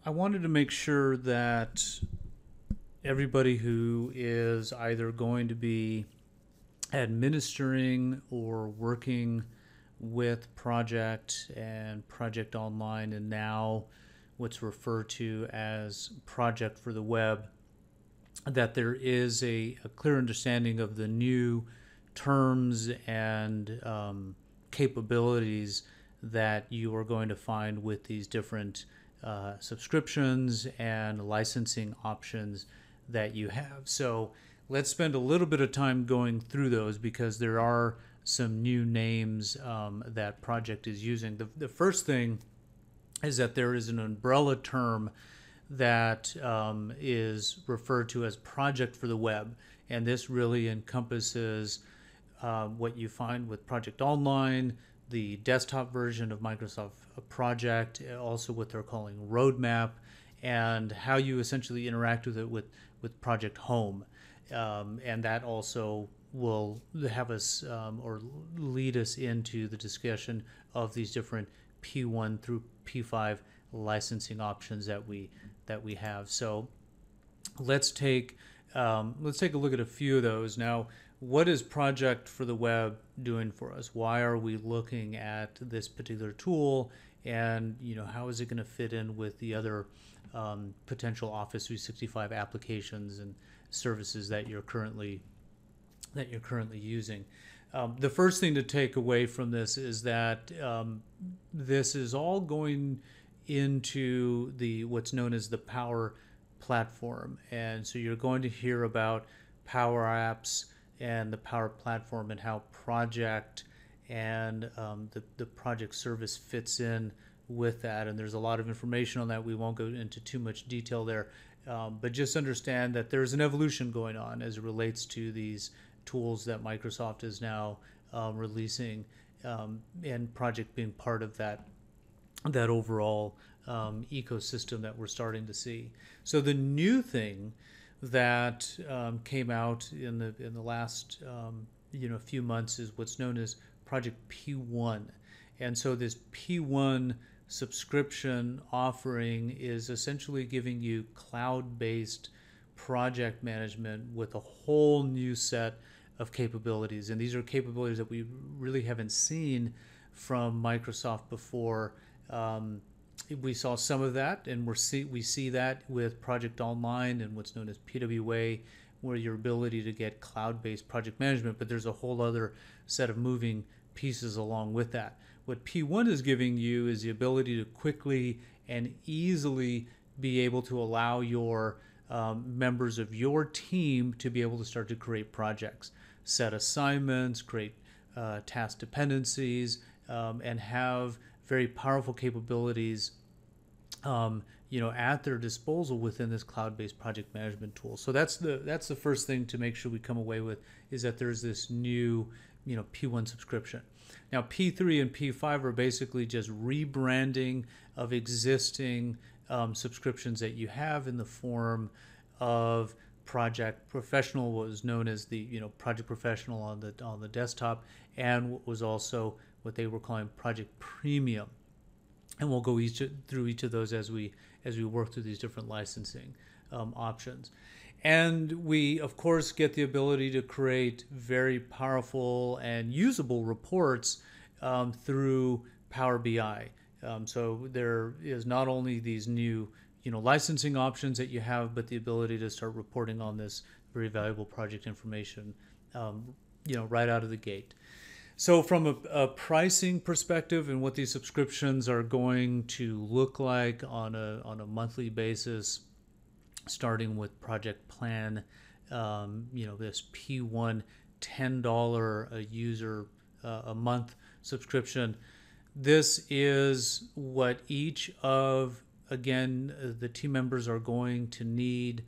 I wanted to make sure that everybody who is either going to be administering or working with Project and Project Online, and now what's referred to as Project for the Web, that there is a clear understanding of the new terms and capabilities that you are going to find with these different subscriptions and licensing options that you have. So let's spend a little bit of time going through those because there are some new names that Project is using. The first thing is that there is an umbrella term that is referred to as Project for the Web. And this really encompasses what you find with Project Online, the desktop version of Microsoft Project, also what they're calling Roadmap, and how you essentially interact with it with Project Home. And that also will have us or lead us into the discussion of these different P1 through P5 licensing options that we have. So let's take a look at a few of those now. What is Project for the Web doing for us? Why are we looking at this particular tool, and how is it going to fit in with the other potential Office 365 applications and services that you're currently using? The first thing to take away from this is that this is all going into the what's known as the Power Platform, and so you're going to hear about Power Apps and the Power Platform and how Project and the Project service fits in with that. And there's a lot of information on that. We won't go into too much detail there, but just understand that there's an evolution going on as it relates to these tools that Microsoft is now releasing, and Project being part of that overall ecosystem that we're starting to see. So the new thing that came out in the last few months is what's known as Project P1, and so this P1 subscription offering is essentially giving you cloud-based project management with a whole new set of capabilities, and these are capabilities that we really haven't seen from Microsoft before. We saw some of that, and we see that with Project Online and what's known as PWA, where your ability to get cloud-based project management, but there's a whole other set of moving pieces along with that. What P1 is giving you is the ability to quickly and easily be able to allow your members of your team to be able to start to create projects, set assignments, create task dependencies, and have very powerful capabilities at their disposal within this cloud-based project management tool. So that's the first thing to make sure we come away with, is that there's this new P1 subscription. Now P3 and P5 are basically just rebranding of existing subscriptions that you have in the form of Project Professional, what was known as the Project Professional on the desktop, and what was also what they were calling Project Premium. And we'll go through each of those as we work through these different licensing options. And we, of course, get the ability to create very powerful and usable reports through Power BI. So there is not only these new licensing options that you have, but the ability to start reporting on this very valuable project information right out of the gate. So from a pricing perspective and what these subscriptions are going to look like on a monthly basis, starting with Project Plan, this P1 $10 a user a month subscription. This is what each of, again, the team members are going to need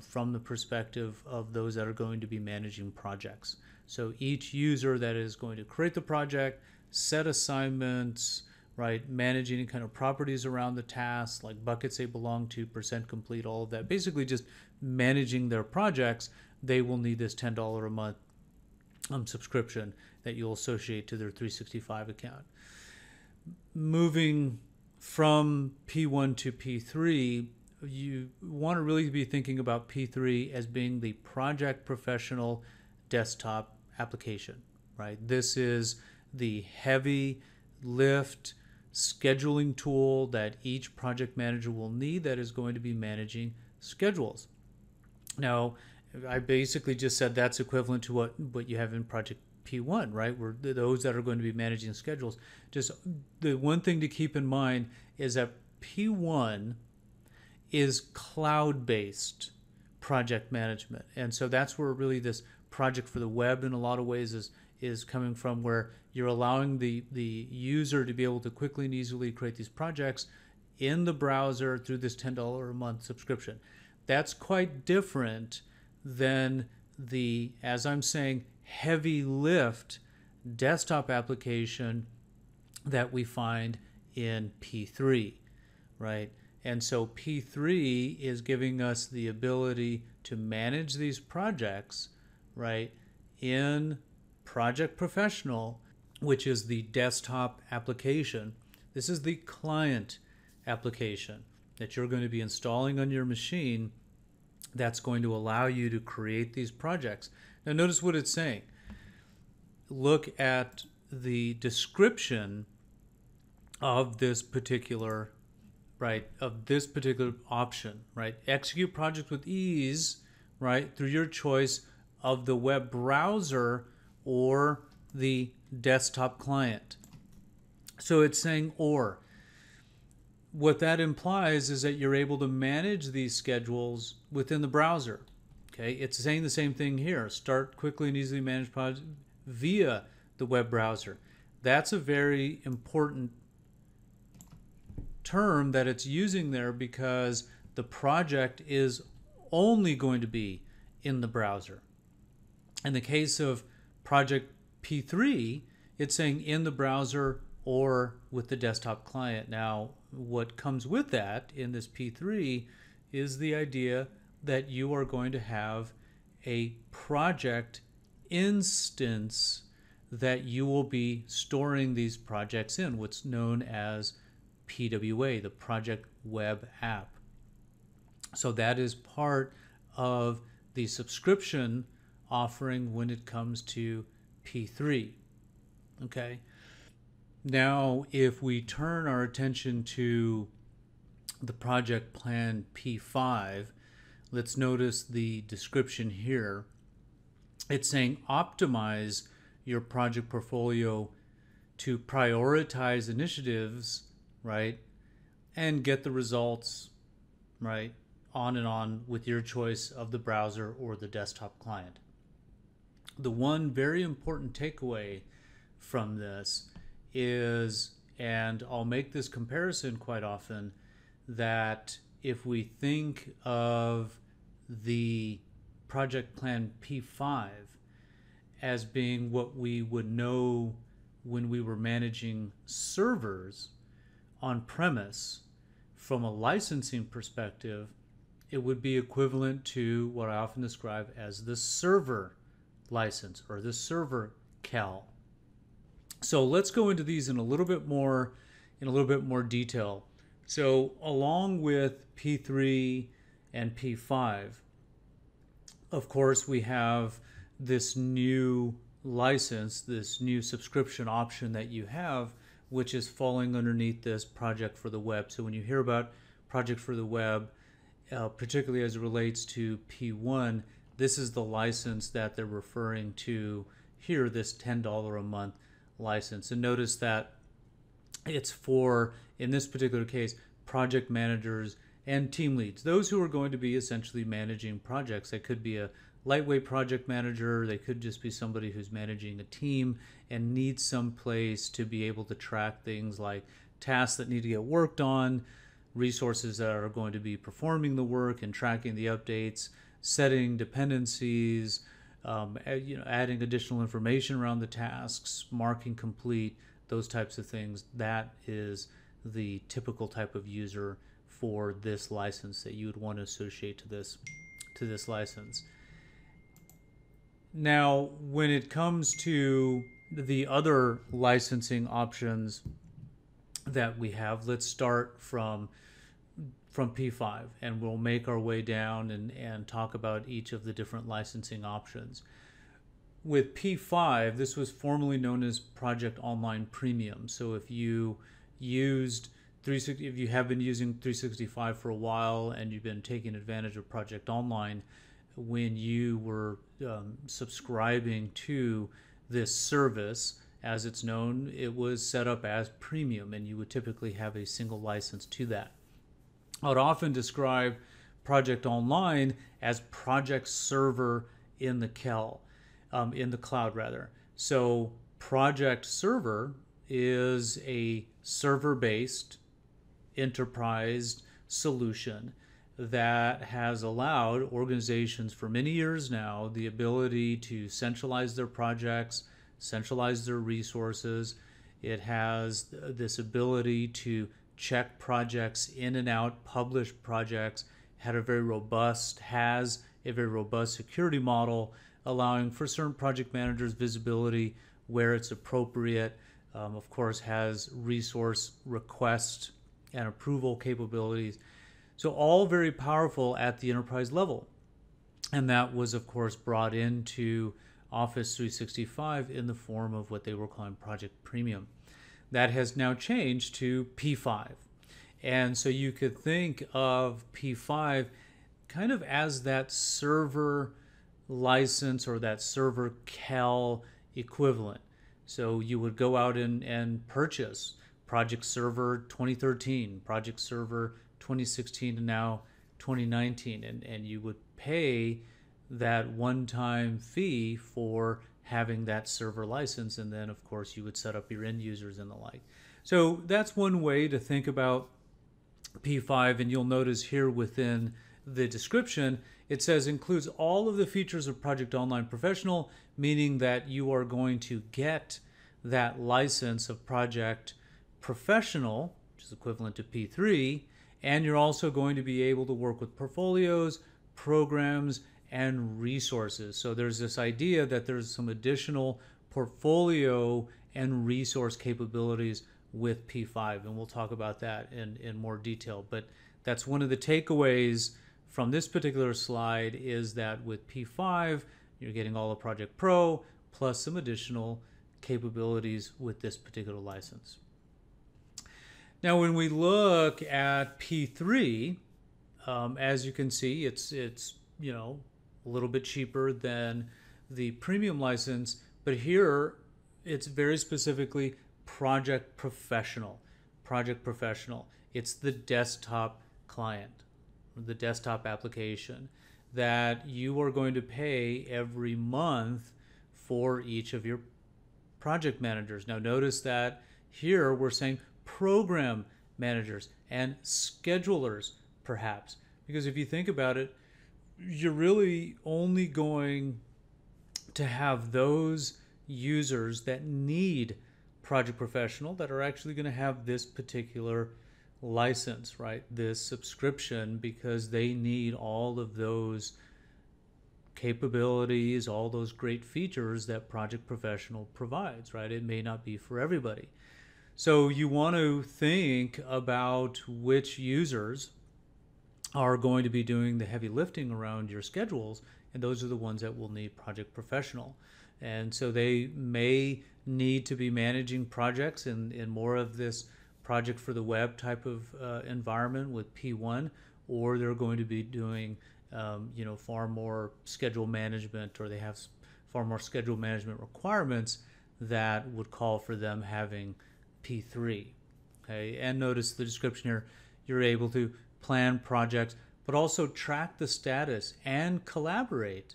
from the perspective of those that are going to be managing projects. So each user that is going to create the project, set assignments, right, manage any kind of properties around the tasks, like buckets they belong to, percent complete, all of that. Basically just managing their projects, they will need this $10 a month subscription that you'll associate to their 365 account. Moving from P1 to P3, you want to really be thinking about P3 as being the project professional desktop application, right? This is the heavy lift scheduling tool that each project manager will need that is going to be managing schedules. Now, I basically just said that's equivalent to what you have in Project P1, right? Where those that are going to be managing schedules. Just the one thing to keep in mind is that P1 is cloud-based project management, and so that's where really this project for the web, in a lot of ways, is coming from, where you're allowing the user to be able to quickly and easily create these projects in the browser through this $10 a month subscription. That's quite different than the, as I'm saying, heavy lift desktop application that we find in P3, right? And so P3 is giving us the ability to manage these projects, right, in Project Professional, which is the desktop application. This is the client application that you're going to be installing on your machine that's going to allow you to create these projects. Now notice what it's saying. Look at the description of this particular, right, of this particular option, right? Execute projects with ease, right, through your choice of the web browser or the desktop client. So it's saying or. What that implies is that you're able to manage these schedules within the browser. Okay, it's saying the same thing here. Start quickly and easily manage projects via the web browser. That's a very important term that it's using there, because the project is only going to be in the browser. In the case of Project P3, it's saying in the browser or with the desktop client. Now, what comes with that in this P3 is the idea that you are going to have a project instance that you will be storing these projects in, what's known as PWA, the Project Web App. So that is part of the subscription offering when it comes to P3. Okay. Now, if we turn our attention to the project plan P5, let's notice the description here. It's saying optimize your project portfolio to prioritize initiatives, right, and get the results, right, on and on with your choice of the browser or the desktop client. The one very important takeaway from this is, and I'll make this comparison quite often, that if we think of the project plan P5 as being what we would know when we were managing servers on premise, from a licensing perspective, it would be equivalent to what I often describe as the server license or the server CAL. So let's go into these in a little bit more detail. So along with P3 and P5, of course, we have this new license, this new subscription option that you have, which is falling underneath this Project for the Web. So when you hear about Project for the Web, particularly as it relates to P1, this is the license that they're referring to here, this $10 a month license. And notice that it's for, in this particular case, project managers and team leads, those who are going to be essentially managing projects. They could be a lightweight project manager, they could just be somebody who's managing a team and needs some place to be able to track things like tasks that need to get worked on, resources that are going to be performing the work and tracking the updates, setting dependencies, adding additional information around the tasks, marking complete, those types of things. That is the typical type of user for this license that you would want to associate to this license. Now, when it comes to the other licensing options that we have. Let's start from P5, and we'll make our way down and talk about each of the different licensing options. With P5, this was formerly known as Project Online Premium. So if you if you have been using 365 for a while and you've been taking advantage of Project Online, when you were subscribing to this service, as it's known, it was set up as premium, and you would typically have a single license to that. I would often describe Project Online as Project Server in the in the cloud rather. So Project Server is a server-based enterprise solution that has allowed organizations for many years now the ability to centralize their projects, centralize their resources. It has this ability to check projects in and out, publish projects, has a very robust security model, allowing for certain project managers visibility where it's appropriate. Of course, has resource request and approval capabilities. So all very powerful at the enterprise level. And that was, of course, brought into Office 365 in the form of what they were calling Project Premium. That has now changed to P5. And so you could think of P5 kind of as that server license or that server CAL equivalent. So you would go out and purchase Project Server 2013, Project Server 2016, and now 2019. And you would pay that one-time fee for having that server license, and then of course you would set up your end users and the like. So that's one way to think about P5, and you'll notice here within the description it says includes all of the features of Project Online Professional, meaning that you are going to get that license of Project Professional, which is equivalent to P3, and you're also going to be able to work with portfolios, programs, and resources. So there's this idea that there's some additional portfolio and resource capabilities with P5, and we'll talk about that in more detail. But that's one of the takeaways from this particular slide, is that with P5, you're getting all of Project Pro plus some additional capabilities with this particular license. Now, when we look at P3, as you can see, it's a little bit cheaper than the premium license, but here it's very specifically Project Professional. Project Professional. It's the desktop client, the desktop application that you are going to pay every month for each of your project managers. Now notice that here we're saying program managers and schedulers perhaps, because if you think about it, you're really only going to have those users that need Project Professional that are actually going to have this particular license, right? This subscription, because they need all of those capabilities, all those great features that Project Professional provides, right? It may not be for everybody. So you want to think about which users are going to be doing the heavy lifting around your schedules, and those are the ones that will need Project Professional. And so they may need to be managing projects in more of this project for the web type of environment with P1, or they're going to be doing far more schedule management, or they have far more schedule management requirements that would call for them having P3. Okay, and notice the description here, you're able to plan projects, but also track the status and collaborate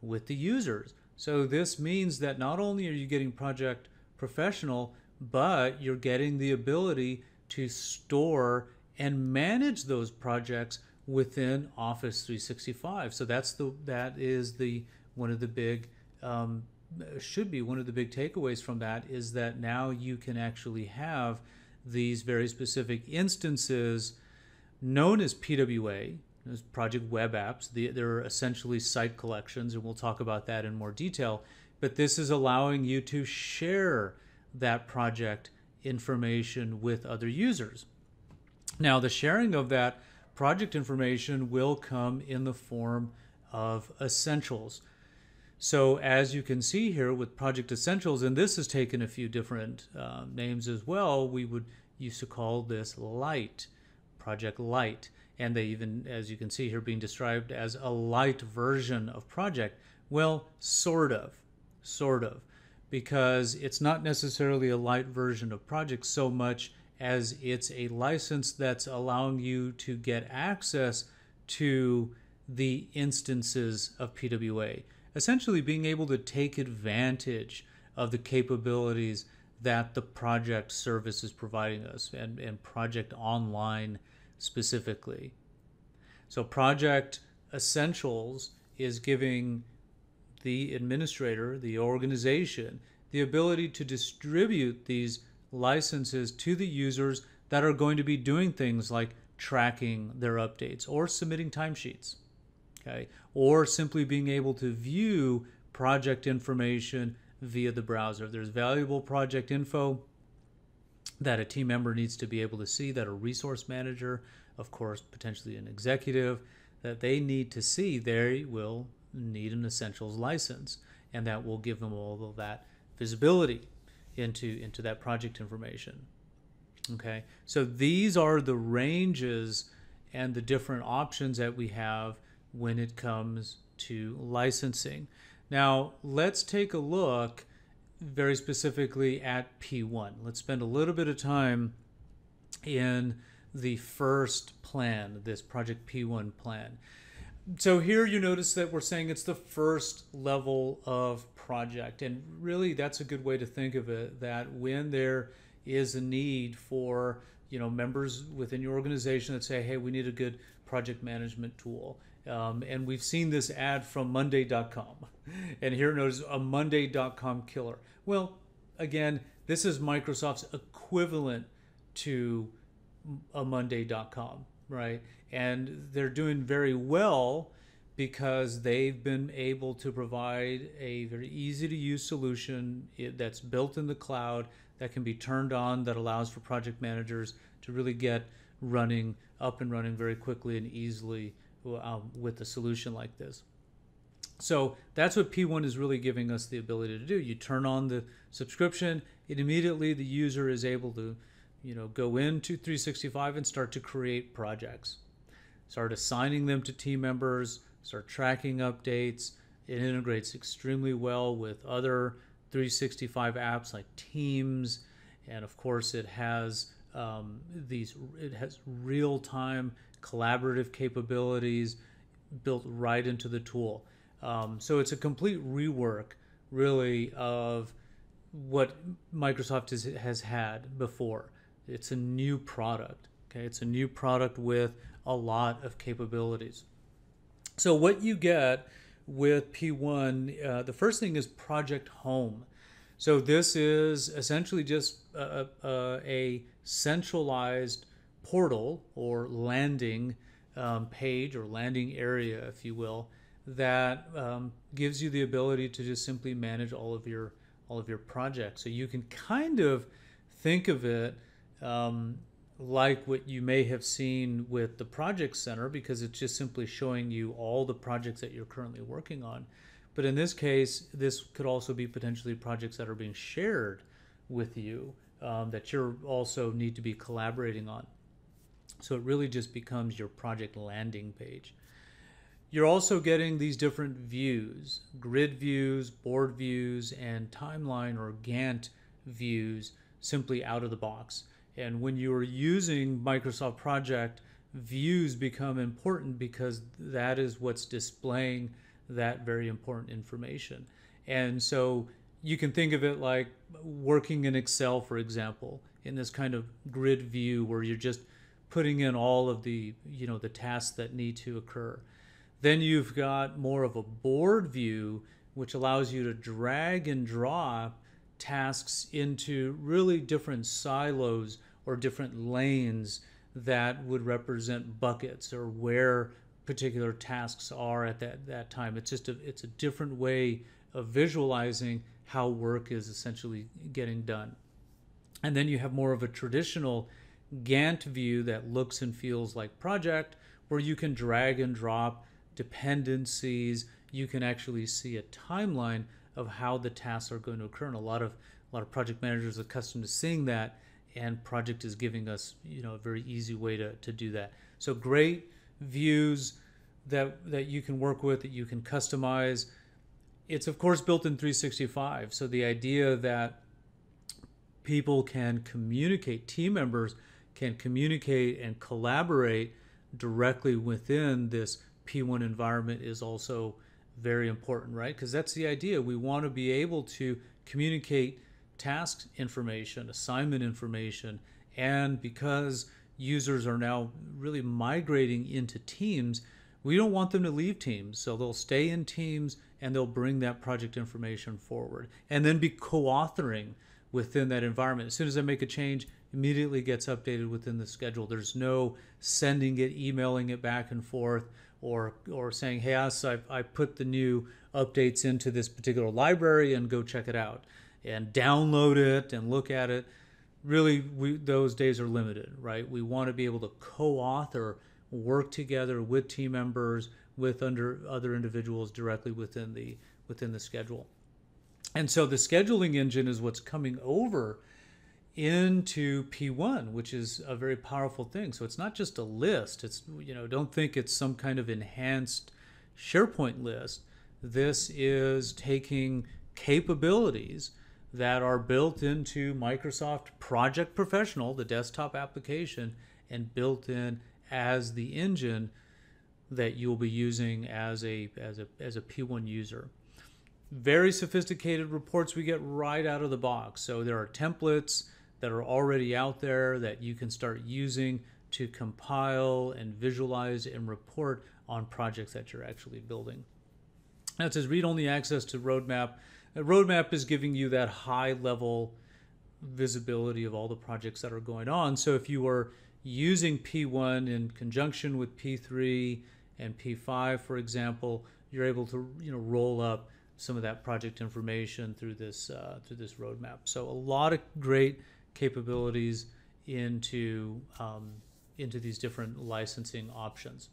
with the users. So this means that not only are you getting Project Professional, but you're getting the ability to store and manage those projects within Office 365. So that is one of the big should be one of the big takeaways from that, is that now you can actually have these very specific instances known as PWA, as Project Web Apps. They're essentially site collections, and we'll talk about that in more detail. But this is allowing you to share that project information with other users. Now, the sharing of that project information will come in the form of essentials. So as you can see here with Project Essentials, and this has taken a few different names as well, we would used to call this Lite, Project Lite. And they even, as you can see here, being described as a light version of Project. Well, sort of, because it's not necessarily a light version of Project so much as it's a license that's allowing you to get access to the instances of PWA. Essentially being able to take advantage of the capabilities that the Project service is providing us, and Project Online specifically. So Project Essentials is giving the administrator, the organization, the ability to distribute these licenses to the users that are going to be doing things like tracking their updates or submitting timesheets, okay, or simply being able to view project information via the browser. If there's valuable project info that a team member needs to be able to see, that a resource manager, of course, potentially an executive, that they need to see, they will need an Essentials license, and that will give them all of that visibility into that project information. Okay, so these are the ranges and the different options that we have when it comes to licensing. Now, let's take a look very specifically at P1. Let's spend a little bit of time in the first plan, this Project P1 plan. So here you notice that we're saying it's the first level of project, and really that's a good way to think of it, that when there is a need for members within your organization that say, hey, we need a good project management tool, and we've seen this ad from Monday.com, and here notice a Monday.com killer. Well, again, this is Microsoft's equivalent to a Monday.com, right? And they're doing very well because they've been able to provide a very easy to use solution that's built in the cloud, that can be turned on, that allows for project managers to really get up and running very quickly and easily with a solution like this. So that's what P1 is really giving us the ability to do. You turn on the subscription, and immediately the user is able to go into 365 and start to create projects. Start assigning them to team members, start tracking updates. It integrates extremely well with other 365 apps like Teams, and of course it has real-time collaborative capabilities built right into the tool. So it's a complete rework, really, of what Microsoft has had before. It's a new product. Okay, it's a new product with a lot of capabilities. So what you get with P1, the first thing is Project Home. So this is essentially just a centralized portal or landing page or landing area, if you will, that gives you the ability to just simply manage all of your projects. So you can kind of think of it like what you may have seen with the Project Center, because it's just simply showing you all the projects that you're currently working on. But in this case, this could also be potentially projects that are being shared with you that you also need to be collaborating on. So it really just becomes your project landing page. You're also getting these different views, grid views, board views, and timeline or Gantt views simply out of the box. And when you're using Microsoft Project, views become important because that is what's displaying that very important information. And so you can think of it like working in Excel, for example, in this kind of grid view where you're just putting in all of the tasks that need to occur. Then you've got more of a board view, which allows you to drag and drop tasks into really different silos or different lanes that would represent buckets or where particular tasks are at that time. It's just it's a different way of visualizing how work is essentially getting done. And then you have more of a traditional Gantt view that looks and feels like project, where you can drag and drop dependencies. You can actually see a timeline of how the tasks are going to occur. And a lot of project managers are accustomed to seeing that, and project is giving us a very easy way to do that. So great views that you can work with, that you can customize. It's of course built in 365. So the idea that people can communicate, team members can communicate and collaborate directly within this P1 environment is also very important, right? Because that's the idea. We want to be able to communicate task information, assignment information, and because users are now really migrating into teams, we don't want them to leave teams. So they'll stay in teams and they'll bring that project information forward and then be co-authoring within that environment. As soon as I make a change, immediately gets updated within the schedule. There's no sending it, emailing it back and forth, or saying, hey, I put the new updates into this particular library and go check it out and download it and look at it. Really, those days are limited, right? We want to be able to co-author, work together with team members, with other individuals directly within the schedule. And so the scheduling engine is what's coming over into P1, which is a very powerful thing. So it's not just a list. It's, don't think it's some kind of enhanced SharePoint list. This is taking capabilities that are built into Microsoft Project Professional, the desktop application, and built in as the engine that you'll be using as a P1 user. Very sophisticated reports we get right out of the box. So there are templates that are already out there that you can start using to compile and visualize and report on projects that you're actually building. Now it says read-only access to roadmap. A roadmap is giving you that high-level visibility of all the projects that are going on. So if you are using P1 in conjunction with P3 and P5, for example, you're able to roll up some of that project information through this roadmap. So a lot of great capabilities into these different licensing options.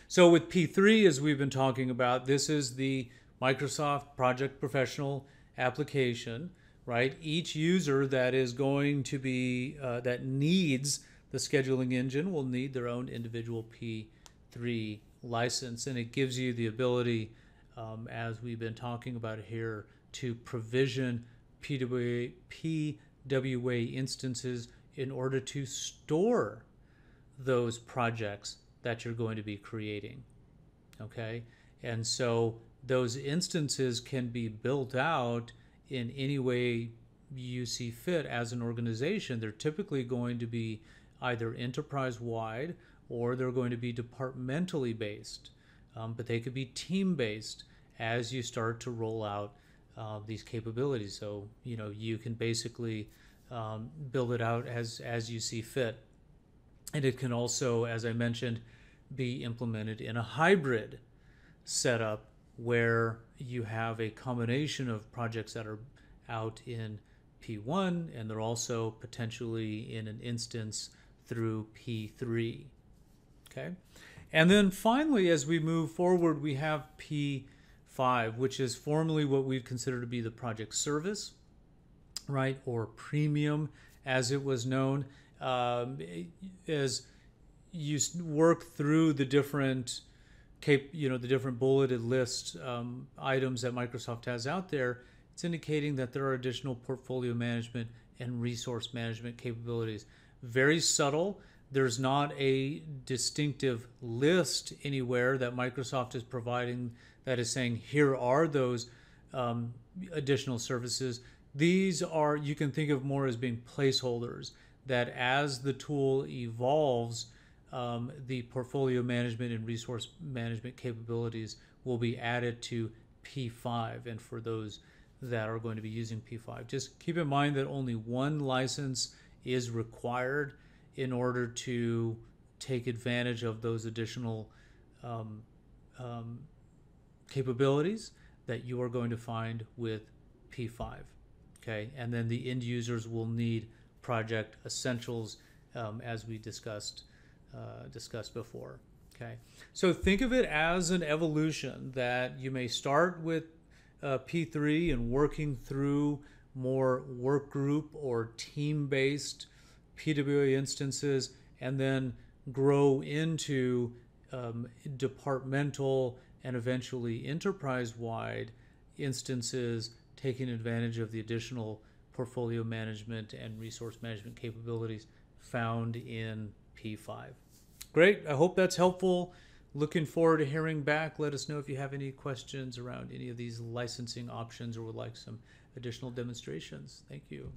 So with P3, as we've been talking about, this is the Microsoft Project Professional application, right? Each user that is going to be that needs the scheduling engine will need their own individual P3 license, and it gives you the ability, as we've been talking about here, to provision PWA instances in order to store those projects that you're going to be creating. Okay, and so those instances can be built out in any way you see fit as an organization. They're typically going to be either enterprise-wide or they're going to be departmentally based, but they could be team-based as you start to roll out these capabilities. So you can basically build it out as you see fit, and it can also, as I mentioned, be implemented in a hybrid setup where you have a combination of projects that are out in P1 and they're also potentially in an instance through P3. Okay, and then finally, as we move forward, we have P5, which is formerly what we've considered to be the project service, right, or premium as it was known. As you work through the different the different bulleted list items that Microsoft has out there, it's indicating that there are additional portfolio management and resource management capabilities. Very subtle. There's not a distinctive list anywhere that Microsoft is providing that is saying, here are those additional services. These are, you can think of more as being placeholders, that as the tool evolves, the portfolio management and resource management capabilities will be added to P5. And for those that are going to be using P5, just keep in mind that only one license is required in order to take advantage of those additional capabilities that you are going to find with P5. Okay, and then the end users will need Project Essentials, as we discussed before. Okay, so think of it as an evolution that you may start with P3 and working through more work group or team-based PWA instances, and then grow into departmental and eventually enterprise-wide instances, taking advantage of the additional portfolio management and resource management capabilities found in P5. Great. I hope that's helpful. Looking forward to hearing back. Let us know if you have any questions around any of these licensing options or would like some additional demonstrations. Thank you.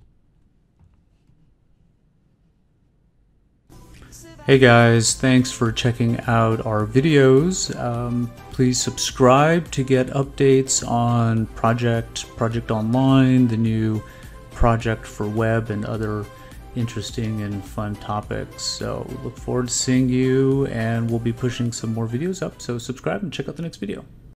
Hey guys, thanks for checking out our videos. Please subscribe to get updates on Project Online, the new project for web, and other interesting and fun topics. So look forward to seeing you, and we'll be pushing some more videos up. So subscribe and check out the next video.